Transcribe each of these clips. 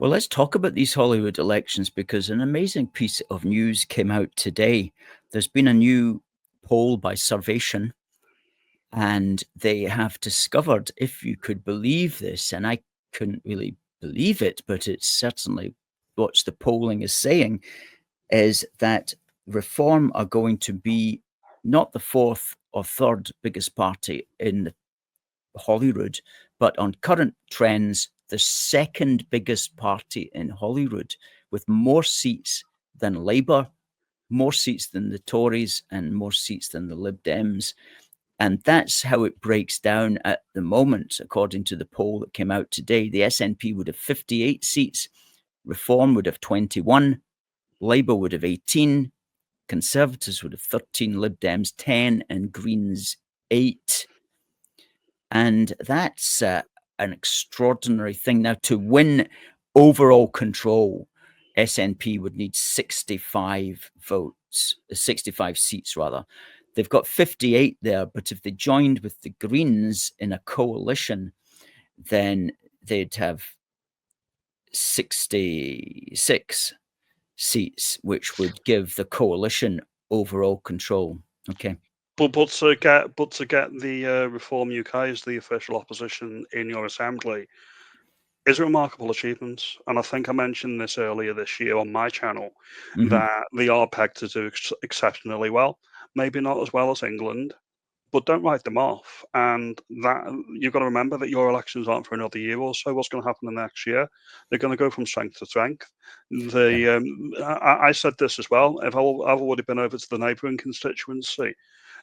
Well, let's talk about these Holyrood elections because an amazing piece of news came out today. There's been a new poll by Survation, and they have discovered, if you could believe this, and I couldn't really believe it, but it's certainly what the polling is saying, is that Reform are going to be not the fourth or third biggest party in Holyrood, but on current trends, the second biggest party in Holyrood, with more seats than Labour, more seats than the Tories, and more seats than the Lib Dems. And that's how it breaks down at the moment, according to the poll that came out today. The SNP would have 58 seats, Reform would have 21, Labour would have 18, Conservatives would have 13, Lib Dems 10, and Greens 8. And that's an extraordinary thing. Now, to win overall control, SNP would need 65 votes, 65 seats rather. They've got 58 there, but if they joined with the Greens in a coalition, then they'd have 66 seats, which would give the coalition overall control. Okay. But to get the Reform UK as the official opposition in your assembly is a remarkable achievement. And I think I mentioned this earlier this year on my channel that they are pegged to do exceptionally well. Maybe not as well as England, but don't write them off. And that you've got to remember that your elections aren't for another year or so. What's going to happen the next year? They're going to go from strength to strength. I said this as well. I've already been over to the neighbouring constituency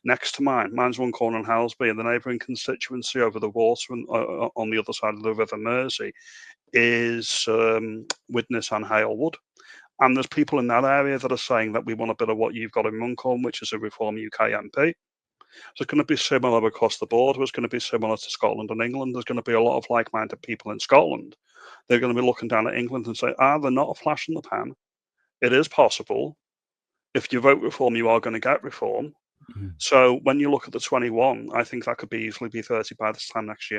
next to mine's Runcorn and Halsby, and the neighbouring constituency over the water on the other side of the River Mersey is Widnes and Halewood. And there's people in that area that are saying that we want a bit of what you've got in Runcorn, which is a Reform UK MP. So it's going to be similar across the board. It's going to be similar to Scotland and England. There's going to be a lot of like-minded people in Scotland. They're going to be looking down at England and say, they're not a flash in the pan. It is possible. If you vote Reform, you are going to get Reform. So when you look at the 21, I think that could easily be 30 by this time next year.